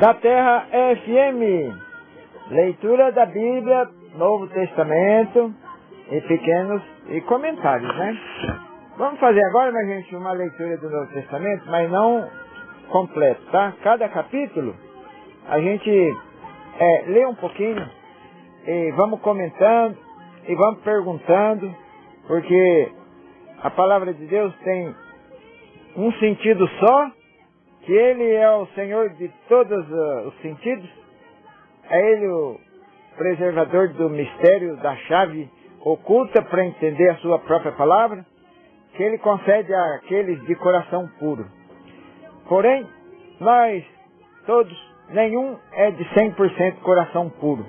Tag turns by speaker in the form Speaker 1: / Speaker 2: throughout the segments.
Speaker 1: da Terra FM, leitura da Bíblia, Novo Testamento e pequenos e comentários, né? Vamos fazer agora, minha gente, uma leitura do Novo Testamento, mas não completo, tá? Cada capítulo a gente lê um pouquinho e vamos comentando e vamos perguntando, porque a palavra de Deus tem um sentido só, que Ele é o Senhor de todos os sentidos, é Ele o preservador do mistério, da chave oculta para entender a sua própria palavra, que Ele concede àqueles de coração puro. Porém, nós todos, nenhum é de 100% coração puro.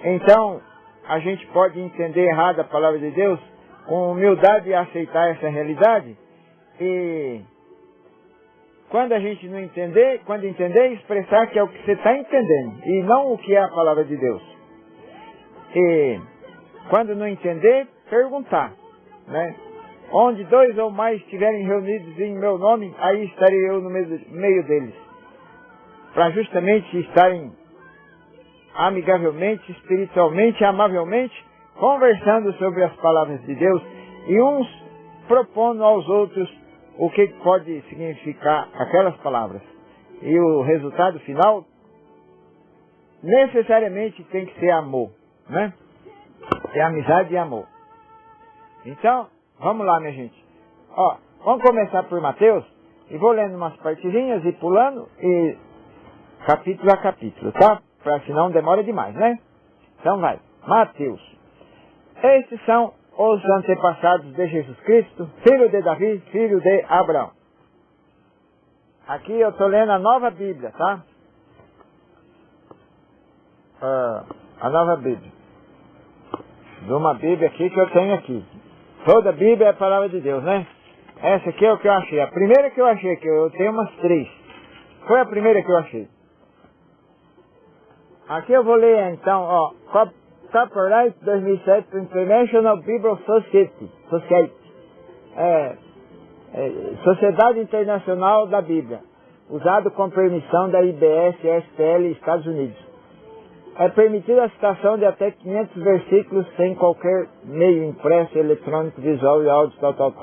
Speaker 1: Então, a gente pode entender errado a palavra de Deus, com humildade e aceitar essa realidade, e quando a gente não entender, quando entender, expressar que é o que você está entendendo, e não o que é a palavra de Deus. E quando não entender, perguntar, né? Onde dois ou mais estiverem reunidos em meu nome, aí estarei eu no meio deles. Para justamente estarem amigavelmente, espiritualmente, amavelmente, conversando sobre as palavras de Deus e uns propondo aos outros o que pode significar aquelas palavras. E o resultado final necessariamente tem que ser amor, né? É amizade e amor. Então, vamos lá, minha gente. Ó, vamos começar por Mateus, e vou lendo umas partezinhas e pulando, e capítulo a capítulo, tá? Para senão demora demais, né? Então vai. Mateus. Estes são os antepassados de Jesus Cristo, filho de Davi, filho de Abraão. Aqui eu estou lendo a Nova Bíblia, tá? A Nova Bíblia. De uma Bíblia aqui que eu tenho aqui. Toda a Bíblia é a palavra de Deus, né? Essa aqui é o que eu achei. A primeira que eu achei, que eu tenho umas 3. Foi a primeira que eu achei. Aqui eu vou ler então, ó. Copyright 2007 International Bible Society. Sociedade Internacional da Bíblia. Usado com permissão da IBS SPL Estados Unidos. É permitida a citação de até 500 versículos sem qualquer meio impresso, eletrônico, visual e áudio, tal.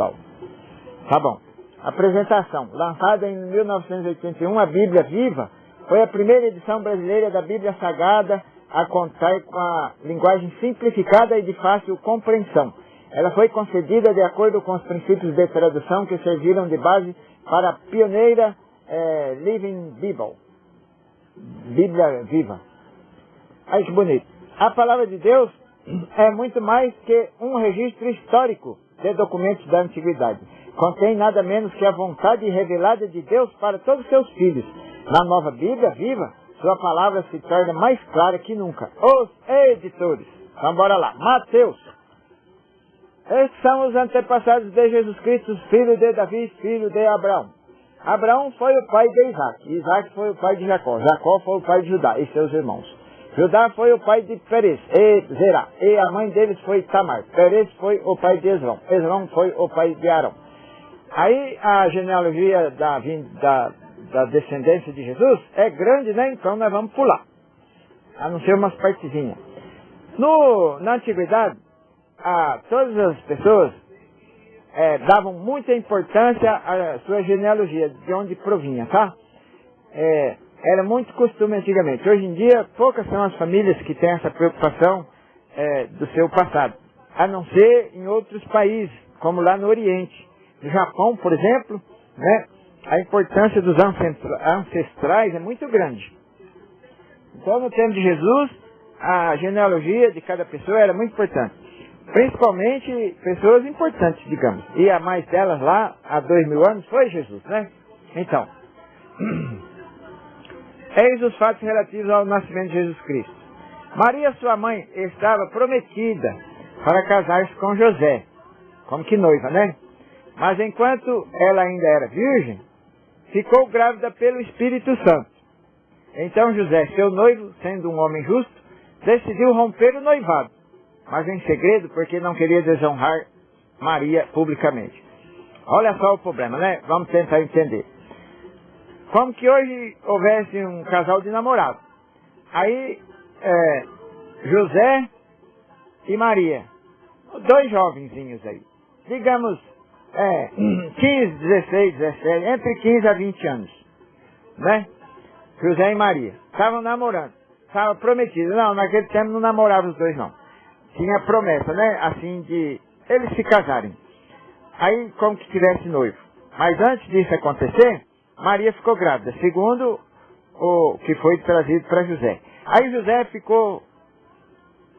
Speaker 1: Tá bom. Apresentação. Lançada em 1981, a Bíblia Viva foi a primeira edição brasileira da Bíblia Sagrada a contar com a linguagem simplificada e de fácil compreensão. Ela foi concebida de acordo com os princípios de tradução que serviram de base para a pioneira Living Bible. Bíblia Viva. Olha que bonito. A palavra de Deus é muito mais que um registro histórico de documentos da antiguidade. Contém nada menos que a vontade revelada de Deus para todos os seus filhos. Na nova Bíblia Viva, sua palavra se torna mais clara que nunca. Os editores. Então bora lá. Mateus. Estes são os antepassados de Jesus Cristo, filho de Davi, filho de Abraão. Abraão foi o pai de Isaac. Isaac foi o pai de Jacó. Jacó foi o pai de Judá e seus irmãos. Judá foi o pai de Perez e Zerá, e a mãe deles foi Tamar. Perez foi o pai de Esrom. Esrom foi o pai de Arão. Aí a genealogia da descendência de Jesus é grande, né? Então nós vamos pular. A não ser umas partezinhas. Na antiguidade, todas as pessoas davam muita importância à sua genealogia, de onde provinha, tá? Era muito costume antigamente. Hoje em dia, poucas são as famílias que têm essa preocupação do seu passado. A não ser em outros países, como lá no Oriente. No Japão, por exemplo, né, a importância dos ancestrais é muito grande. Então, no tempo de Jesus, a genealogia de cada pessoa era muito importante. Principalmente pessoas importantes, digamos. E a mais delas lá, há 2000 anos, foi Jesus, né? Então... Eis os fatos relativos ao nascimento de Jesus Cristo. Maria, sua mãe, estava prometida para casar-se com José, como que noiva, né? Mas enquanto ela ainda era virgem, ficou grávida pelo Espírito Santo. Então José, seu noivo, sendo um homem justo, decidiu romper o noivado, mas em segredo, porque não queria desonrar Maria publicamente. Olha só o problema, né? Vamos tentar entender. como que hoje houvesse um casal de namorados. Aí, José e Maria, dois jovenzinhos aí, digamos, 15, 16, 17, entre 15 a 20 anos, né? José e Maria, estavam namorando, estavam prometidos. Não, naquele tempo não namoravam os dois não. Tinha promessa, né? Assim de eles se casarem. Aí como que tivesse noivo. Mas antes disso acontecer, Maria ficou grávida, segundo o que foi trazido para José. Aí José ficou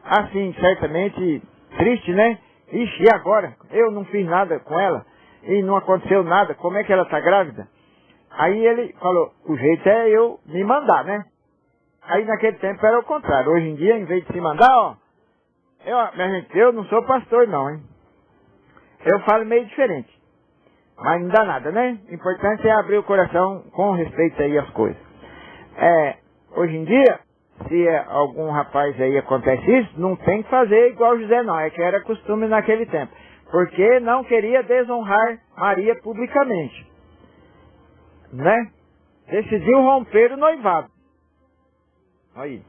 Speaker 1: assim, certamente triste, né? Ixi, e agora? Eu não fiz nada com ela e não aconteceu nada, como é que ela está grávida? Aí ele falou, o jeito é eu me mandar, né? Aí naquele tempo era o contrário. Hoje em dia, em vez de se mandar, minha gente, eu não sou pastor não, hein? Eu falo meio diferente. Mas não dá nada, né? O importante é abrir o coração com respeito aí às coisas. Hoje em dia, se algum rapaz aí acontece isso, não tem que fazer igual José não. É que era costume naquele tempo. Porque não queria desonrar Maria publicamente. Né? Decidiu romper o noivado. Aí.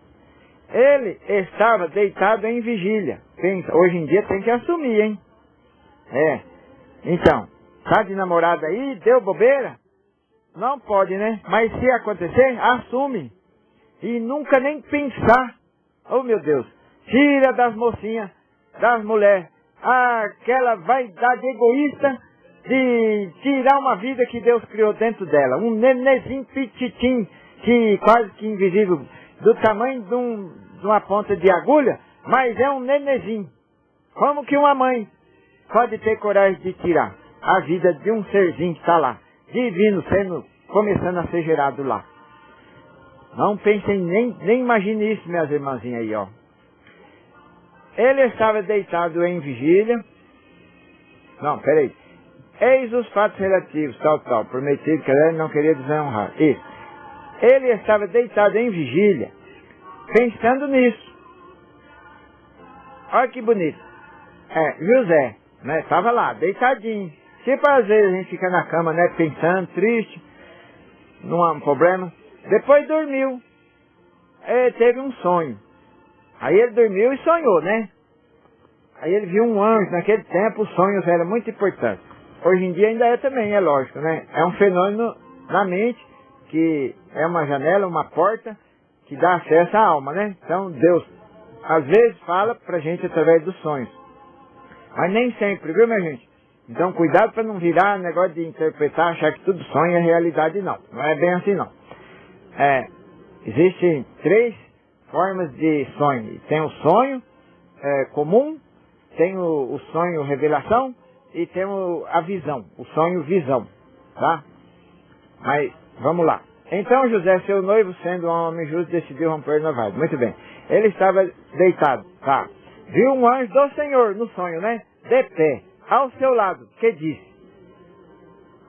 Speaker 1: Ele estava deitado em vigília. Pensa, hoje em dia tem que assumir, hein? Então, tá de namorada aí, deu bobeira? Não pode, né? Mas se acontecer, assume. E nunca nem pensar. Oh, meu Deus. Tira das mocinhas, das mulheres, aquela vaidade egoísta de tirar uma vida que Deus criou dentro dela. Um nenezinho pititim, que quase que invisível, do tamanho de uma ponta de agulha, mas é um nenezinho. Como que uma mãe pode ter coragem de tirar a vida de um serzinho que está lá, divino, começando a ser gerado lá? Não pensem, nem imagine isso, minhas irmãzinhas aí, ó. Ele estava deitado em vigília. Não, peraí. Eis os fatos relativos, tal, prometido que ele não queria desonrar. Isso. Ele estava deitado em vigília, pensando nisso. Olha que bonito. José, né, estava lá, deitadinho. Tipo, às vezes a gente fica na cama, né, pensando, triste, não há um problema. Depois dormiu. Teve um sonho. Aí ele dormiu e sonhou, né? Aí ele viu um anjo. Naquele tempo os sonhos eram muito importantes. Hoje em dia ainda é também, é lógico, né? É um fenômeno na mente, que é uma janela, uma porta, que dá acesso à alma, né? Então Deus, às vezes, fala pra gente através dos sonhos. Mas nem sempre, viu, minha gente? Então cuidado para não virar negócio de interpretar, achar que tudo sonho é realidade, não. Não é bem assim, não. Existem 3 formas de sonho. Tem o sonho comum, tem o sonho revelação e tem a visão, o sonho visão, tá? Mas, vamos lá. Então José, seu noivo, sendo um homem justo, decidiu romper o noivado. Muito bem. Ele estava deitado, tá? Viu um anjo do Senhor no sonho, né? De pé, ao seu lado, que disse?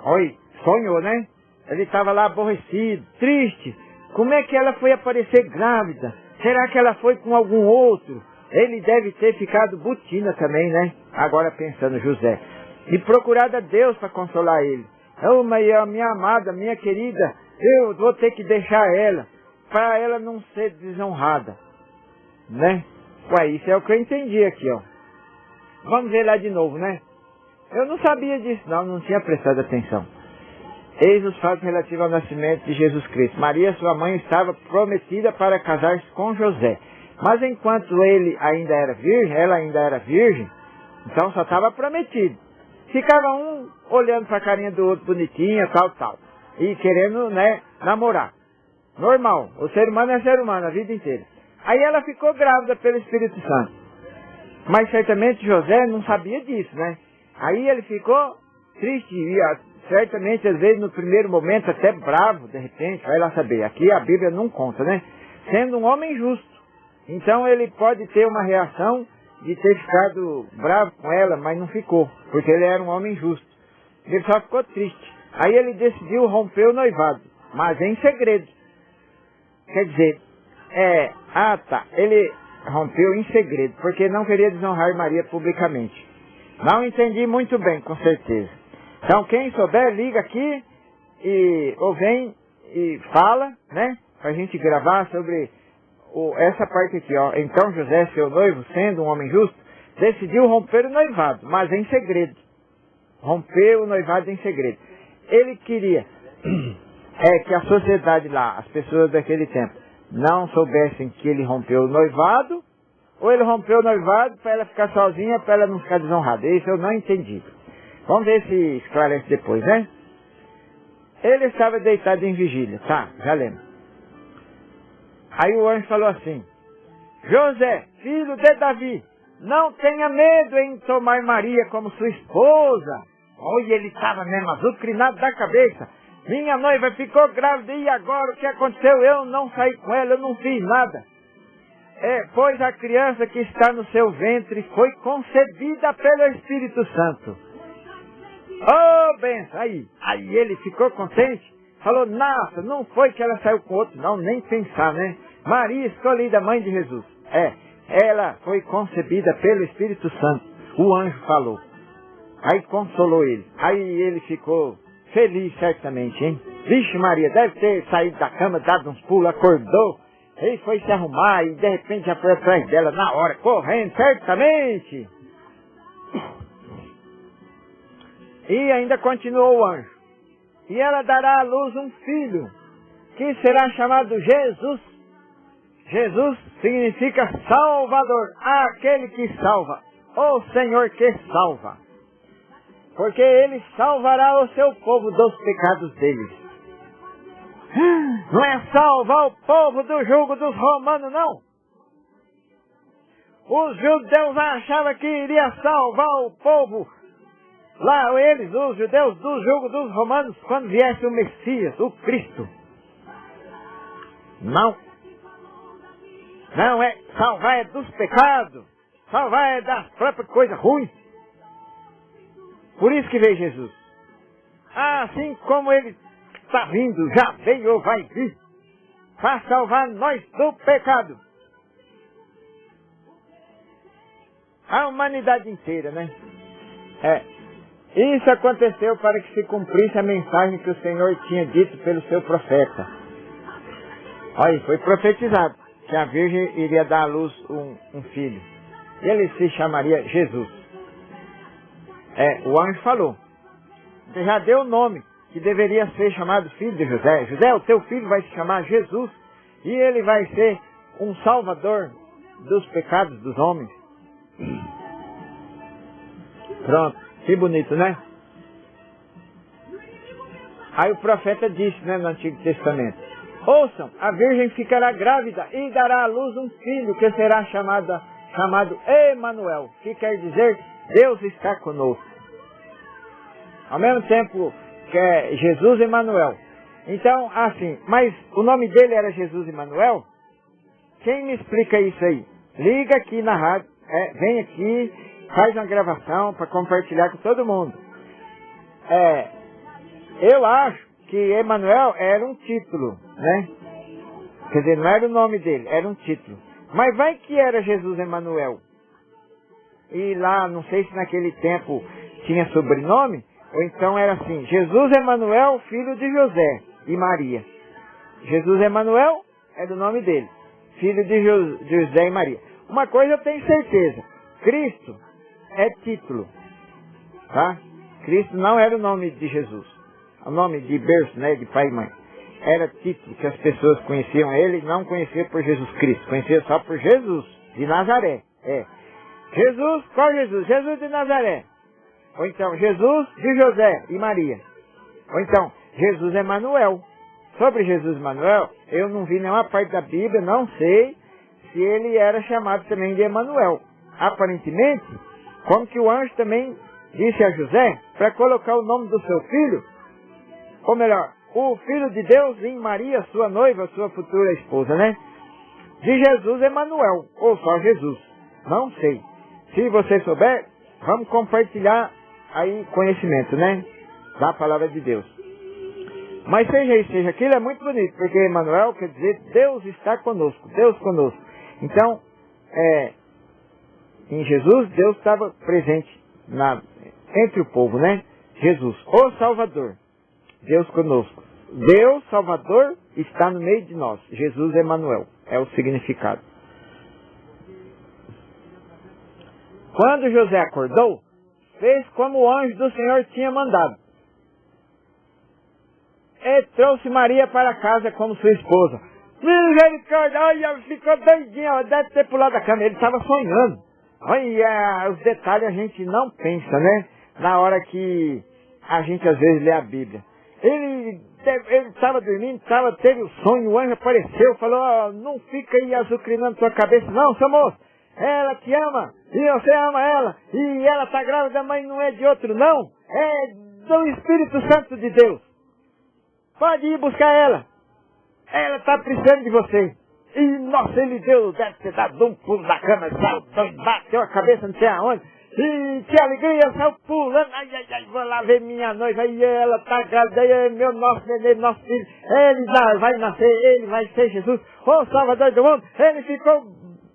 Speaker 1: Oi, sonhou, né? Ele estava lá aborrecido, triste. Como é que ela foi aparecer grávida? Será que ela foi com algum outro? Ele deve ter ficado butina também, né? Agora pensando, José. E procurado a Deus para consolar ele. Mas a minha amada, minha querida, eu vou ter que deixar ela, para ela não ser desonrada. Né? Isso é o que eu entendi aqui, ó. Vamos ver lá de novo, né? Eu não sabia disso, não tinha prestado atenção. Eis os fatos relativos ao nascimento de Jesus Cristo. Maria, sua mãe, estava prometida para casar-se com José. Mas enquanto ela ainda era virgem, então só estava prometido. Ficava um olhando para a carinha do outro bonitinha, tal. E querendo, né, namorar. Normal. O ser humano é ser humano a vida inteira. Aí ela ficou grávida pelo Espírito Santo. Mas certamente José não sabia disso, né? Aí ele ficou triste e certamente, às vezes, no primeiro momento, até bravo, de repente, vai lá saber. Aqui a Bíblia não conta, né? Sendo um homem justo. Então ele pode ter uma reação de ter ficado bravo com ela, mas não ficou, porque ele era um homem justo. Ele só ficou triste. Aí ele decidiu romper o noivado, mas em segredo. Quer dizer, ele rompeu em segredo, porque não queria desonrar Maria publicamente. Não entendi muito bem, com certeza. Então quem souber, liga aqui ou vem e fala, né? Para a gente gravar sobre essa parte aqui, ó. Então José, seu noivo, sendo um homem justo, decidiu romper o noivado, mas em segredo. Romper o noivado em segredo. Ele queria que a sociedade lá, as pessoas daquele tempo, não soubessem que ele rompeu o noivado, ou ele rompeu o noivado para ela ficar sozinha, para ela não ficar desonrada. Isso eu não entendi. Vamos ver se esclarece depois, né? Ele estava deitado em vigília. Tá, já lembro. Aí o anjo falou assim: José, filho de Davi, não tenha medo em tomar Maria como sua esposa. Olha, ele estava mesmo azucrinado da cabeça. Minha noiva ficou grávida e agora o que aconteceu? Eu não saí com ela, eu não fiz nada. Pois a criança que está no seu ventre foi concebida pelo Espírito Santo. Oh, benção! Aí ele ficou contente. Falou, nossa, não foi que ela saiu com outro, não, nem pensar, né? Maria, escolhida mãe de Jesus. Ela foi concebida pelo Espírito Santo. O anjo falou. Aí consolou ele. Aí ele ficou feliz, certamente, hein? Vixe Maria, deve ter saído da cama, dado uns pulos, acordou. Ele foi se arrumar e de repente já foi atrás dela na hora, correndo, certamente. E ainda continuou o anjo. E ela dará à luz um filho, que será chamado Jesus. Jesus significa Salvador, aquele que salva, o Senhor que salva. Porque Ele salvará o seu povo dos pecados deles. Não é salvar o povo do jugo dos romanos, não. Os judeus achavam que iria salvar o povo, lá os judeus, do jugo dos romanos, quando viesse o Messias, o Cristo. Não. Não é salvar dos pecados, salvar das próprias coisas ruins. Por isso que veio Jesus. Assim como Ele está vindo, já veio ou vai vir, para salvar nós do pecado. A humanidade inteira, né? Isso aconteceu para que se cumprisse a mensagem que o Senhor tinha dito pelo seu profeta. Olha, foi profetizado que a Virgem iria dar à luz um filho. E ele se chamaria Jesus. O anjo falou. Você já deu o nome, que deveria ser chamado filho de José. José, o teu filho vai se chamar Jesus, e ele vai ser um salvador dos pecados dos homens. Pronto, que bonito, né? Aí o profeta disse, né, no Antigo Testamento: ouçam, a virgem ficará grávida e dará à luz um filho que será chamado Emanuel, que quer dizer Deus está conosco. Ao mesmo tempo que é Jesus Emanuel. Então, assim, mas o nome dele era Jesus Emanuel? Quem me explica isso aí? Liga aqui na rádio, vem aqui, faz uma gravação para compartilhar com todo mundo. Eu acho que Emanuel era um título, né? Quer dizer, não era o nome dele, era um título. Mas vai que era Jesus Emanuel. E lá, não sei se naquele tempo tinha sobrenome, ou então era assim, Jesus Emanuel, filho de José e Maria. Jesus Emanuel é do nome dele, filho de José e Maria. Uma coisa eu tenho certeza, Cristo é título, tá? Cristo não era o nome de Jesus, o nome de berço, né, de pai e mãe. Era título que as pessoas conheciam ele, não conheciam por Jesus Cristo, conheciam só por Jesus de Nazaré. Jesus, qual Jesus? Jesus de Nazaré. Ou então, Jesus de José e Maria. Ou então, Jesus Emanuel. Sobre Jesus Emanuel, eu não vi nenhuma parte da Bíblia, não sei se ele era chamado também de Emanuel. Aparentemente, como que o anjo também disse a José para colocar o nome do seu filho, ou melhor, o Filho de Deus em Maria, sua noiva, sua futura esposa, né? De Jesus Emanuel, ou só Jesus. Não sei. Se você souber, vamos compartilhar aí conhecimento, né? Da palavra de Deus. Mas seja isso, seja aquilo, é muito bonito, porque Emanuel quer dizer Deus está conosco, Deus conosco. Então, em Jesus, Deus estava presente entre o povo, né? Jesus, o Salvador, Deus conosco. Deus Salvador está no meio de nós. Jesus Emanuel é o significado. Quando José acordou, fez como o anjo do Senhor tinha mandado. E trouxe Maria para casa como sua esposa. Misericórdia, olha, ficou doidinho, deve ter pulado da cama. Ele estava sonhando. Olha, os detalhes a gente não pensa, né? Na hora que a gente às vezes lê a Bíblia. Ele estava dormindo, teve o sonho, o anjo apareceu, falou, oh, não fica aí azucrinando tua cabeça, não, seu moço. Ela te ama, e você ama ela, e ela está grávida, mas não é de outro, não. É do Espírito Santo de Deus. Pode ir buscar ela. Ela está precisando de você. E, nossa, ele deve ter dado um pulo da cama, bateu a cabeça não sei aonde. E que alegria, saiu pulando. Ai, vou lá ver minha noiva. Aí ela está grávida, aí meu nosso neném, nosso filho. Ele vai nascer, ele vai ser Jesus. O Salvador do mundo. Ele ficou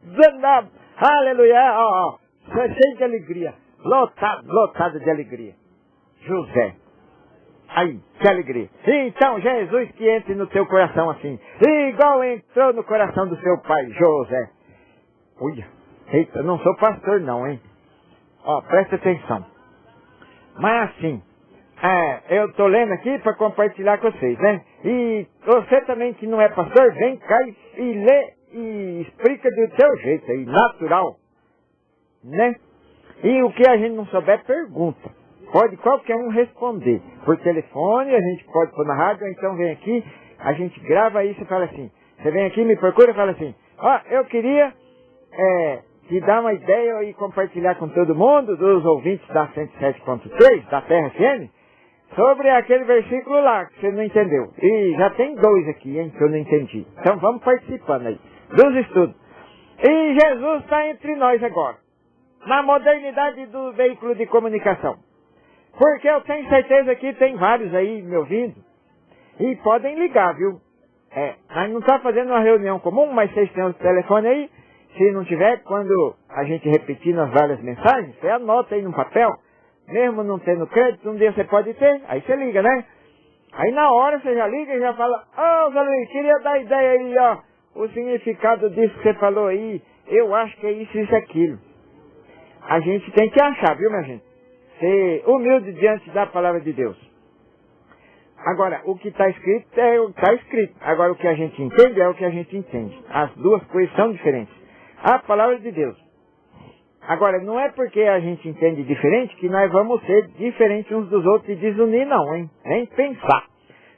Speaker 1: dando, aleluia, cheio de alegria. Lotado de alegria. José. Ai, que alegria. Então, Jesus que entre no teu coração assim, igual entrou no coração do seu pai, José. Olha, eita, não sou pastor não, hein? Presta atenção. Mas assim, eu estou lendo aqui para compartilhar com vocês, né? E você também que não é pastor, vem cá e lê e explica do teu jeito aí, natural. Né? E o que a gente não souber, pergunta. Pode qualquer um responder. Por telefone, a gente pode pôr na rádio, ou então vem aqui, a gente grava isso e fala assim. Você vem aqui, me procura e fala assim, eu queria te dar uma ideia e compartilhar com todo mundo, dos ouvintes da 107.3, da Terra FM, sobre aquele versículo lá que você não entendeu. E já tem 2 aqui, hein, que eu não entendi. Então vamos participando aí, dos estudos. E Jesus está entre nós agora, na modernidade do veículo de comunicação. Porque eu tenho certeza que tem vários aí me ouvindo. E podem ligar, viu? A gente não está fazendo uma reunião comum, mas vocês têm o telefone aí. Se não tiver, quando a gente repetir nas várias mensagens, você anota aí no papel. Mesmo não tendo crédito, um dia você pode ter. Aí você liga, né? Aí na hora você já liga e já fala, Zé Luiz, queria dar ideia aí, o significado disso que você falou aí. Eu acho que é isso, isso, aquilo. A gente tem que achar, viu, minha gente? Ser humilde diante da palavra de Deus. Agora, o que está escrito é o que está escrito. Agora, o que a gente entende é o que a gente entende. As duas coisas são diferentes. A palavra de Deus. Agora, não é porque a gente entende diferente que nós vamos ser diferentes uns dos outros e desunir, não, hein? Nem pensar.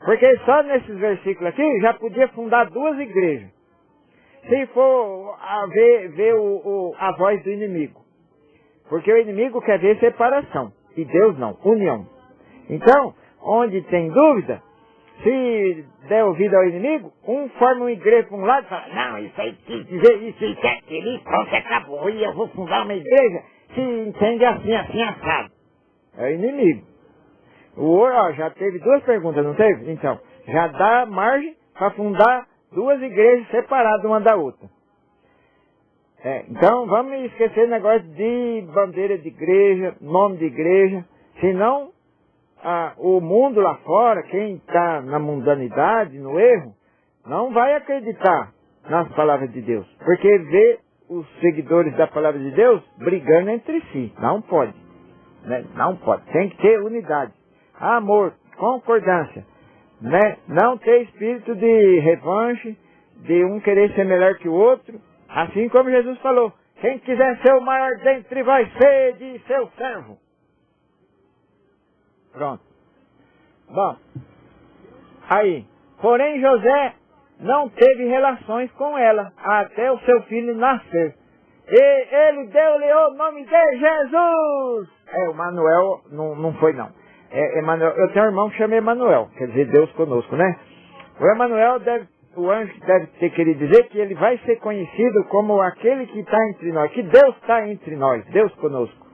Speaker 1: Porque só nesses versículos aqui já podia fundar 2 igrejas. Se for ver a voz do inimigo. Porque o inimigo quer ver separação. E Deus não, união. Então, onde tem dúvida, se der ouvido ao inimigo, um forma uma igreja para um lado e fala, não, isso aí quis dizer isso, isso é aquilo, pronto, acabou, e eu vou fundar uma igreja. Se entende assim, assado. É o inimigo. Já teve 2 perguntas, não teve? Então, já dá margem para fundar 2 igrejas separadas uma da outra. Então, vamos esquecer o negócio de bandeira de igreja, nome de igreja. Senão, o mundo lá fora, quem está na mundanidade, no erro, não vai acreditar nas palavras de Deus. Porque vê os seguidores da palavra de Deus brigando entre si. Não pode. Né? Não pode. Tem que ter unidade. Amor, concordância. Né? Não ter espírito de revanche, de um querer ser melhor que o outro. Assim como Jesus falou, quem quiser ser o maior dentre vós, sede seu servo. Pronto. Bom, aí, porém José não teve relações com ela, até o seu filho nascer. E ele deu-lhe o nome de Jesus. O Manuel não foi não. Emanuel, eu tenho um irmão que chama Emanuel, quer dizer Deus conosco, né? O Emanuel o anjo deve ter querido dizer que ele vai ser conhecido como aquele que está entre nós, que Deus está entre nós, Deus conosco.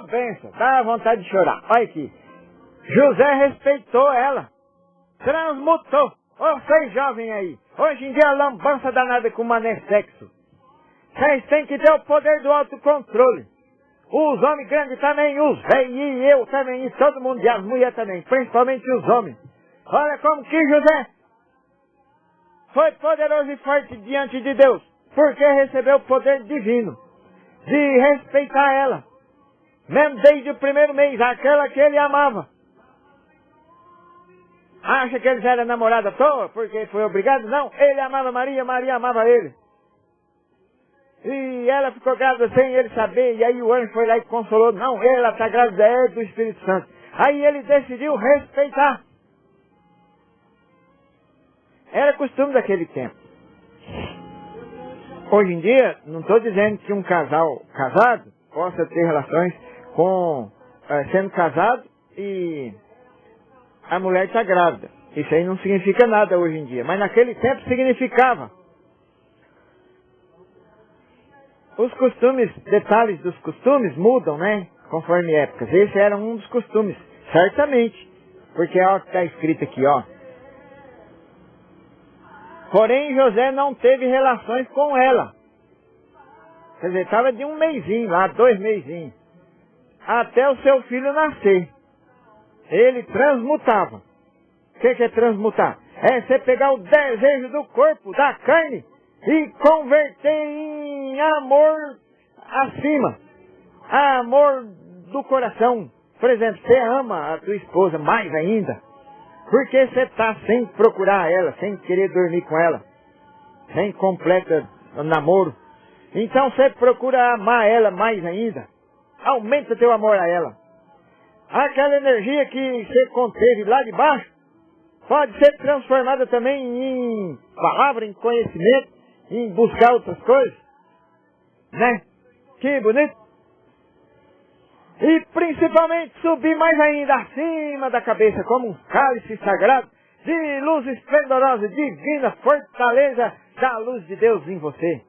Speaker 1: Bênção, dá vontade de chorar. Olha aqui, José respeitou ela, transmutou. Vocês jovens aí, hoje em dia a lambança danada com mané sexo. Vocês têm que ter o poder do autocontrole. Os homens grandes também, os velhos, e eu também, e todo mundo, e as mulheres também, principalmente os homens. Olha como que José foi poderoso e forte diante de Deus, porque recebeu o poder divino de respeitar ela, mesmo desde o primeiro mês, aquela que ele amava. Acha que eles eram namorados à toa, porque foi obrigado? Não, ele amava Maria, Maria amava ele. E ela ficou grávida sem ele saber, e aí o anjo foi lá e consolou. Não, ela está grávida, é do Espírito Santo. Aí ele decidiu respeitar. Era costume daquele tempo. Hoje em dia, não estou dizendo que um casal casado possa ter relações com sendo casado e a mulher está grávida. Isso aí não significa nada hoje em dia, mas naquele tempo significava. Os costumes, detalhes dos costumes mudam, né? Conforme épocas. Esse era um dos costumes, certamente. Porque olha o que está escrito aqui, ó. Porém, José não teve relações com ela. Quer dizer, estava de um mesinho lá, 2 mesinhos. Até o seu filho nascer. Ele transmutava. O que é transmutar? É você pegar o desejo do corpo, da carne, e converter em amor acima. Amor do coração. Por exemplo, você ama a tua esposa mais ainda, porque você está sem procurar ela, sem querer dormir com ela, sem completo namoro. Então você procura amar ela mais ainda. Aumenta teu amor a ela. Aquela energia que você conteve lá de baixo pode ser transformada também em palavra, em conhecimento, em buscar outras coisas. Né? Que bonito. E principalmente subir mais ainda acima da cabeça, como um cálice sagrado de luz esplendorosa, divina fortaleza da luz de Deus em você.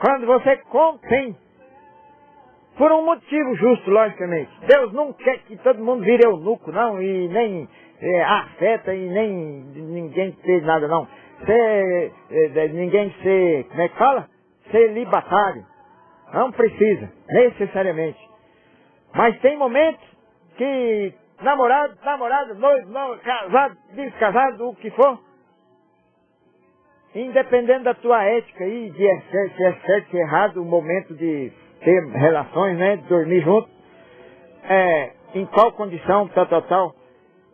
Speaker 1: Quando você contém, por um motivo justo, logicamente. Deus não quer que todo mundo vire eunuco, não, e nem afeta, e nem ninguém ter nada, não. Ninguém ser, como é que fala? Celibatário. Não precisa, necessariamente. Mas tem momentos que namorado, noivo, casado, descasado, o que for, independente da tua ética aí, se é certo, se é errado, o momento de ter relações, né, de dormir junto, em qual condição, tal.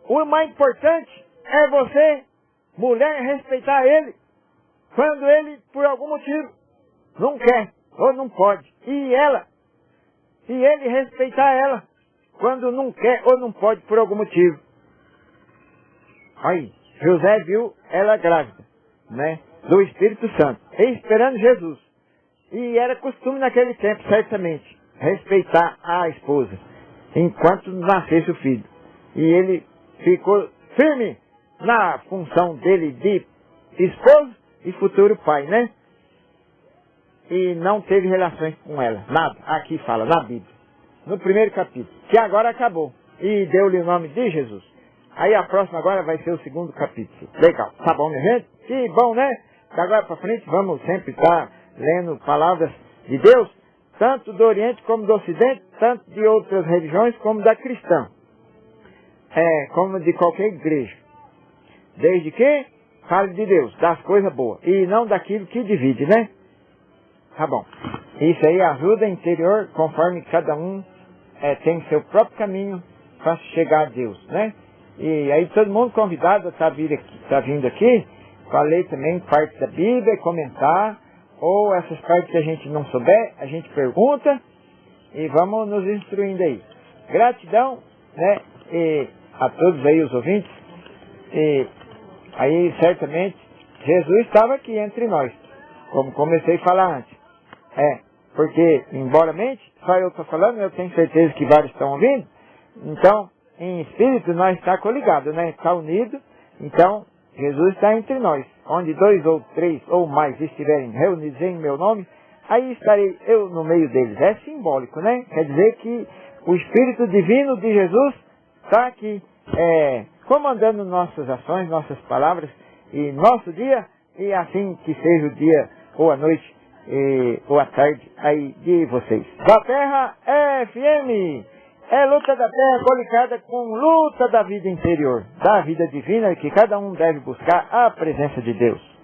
Speaker 1: O mais importante é você, mulher, respeitar ele, quando ele, por algum motivo, não quer, ou não pode. E ele respeitar ela, quando não quer ou não pode, por algum motivo. Aí, José viu ela grávida, né, do Espírito Santo, esperando Jesus. E era costume naquele tempo, certamente, respeitar a esposa, enquanto nascesse o filho. E ele ficou firme na função dele de esposo e futuro pai, né? E não teve relações com ela, nada. Aqui fala, na Bíblia, no primeiro capítulo, que agora acabou. E deu-lhe o nome de Jesus. Aí a próxima agora vai ser o segundo capítulo. Legal, tá bom, minha gente? Que bom, né? Da agora para frente vamos sempre estar lendo palavras de Deus, tanto do Oriente como do Ocidente, tanto de outras religiões como da cristã. Como de qualquer igreja. Desde que fale de Deus, das coisas boas, e não daquilo que divide, né? Tá bom. Isso aí ajuda interior, conforme cada um tem seu próprio caminho para chegar a Deus, né? E aí todo mundo convidado a estar vindo aqui, para ler também parte da Bíblia, comentar, ou essas partes que a gente não souber, a gente pergunta, e vamos nos instruindo aí. Gratidão, né, a todos aí os ouvintes, e aí certamente Jesus estava aqui entre nós, como comecei a falar antes. Porque, embora mente, só eu estou falando, eu tenho certeza que vários estão ouvindo, então, em espírito, nós está coligado, né, está unido, então, Jesus está entre nós. Onde 2 ou 3 ou mais estiverem reunidos em meu nome, aí estarei eu no meio deles. É simbólico, né? Quer dizer que o Espírito Divino de Jesus está aqui, comandando nossas ações, nossas palavras e nosso dia, e assim que seja o dia ou a noite ou à tarde aí de vocês. Da Terra FM, é luta da terra coligada com luta da vida interior, da vida divina, que cada um deve buscar a presença de Deus.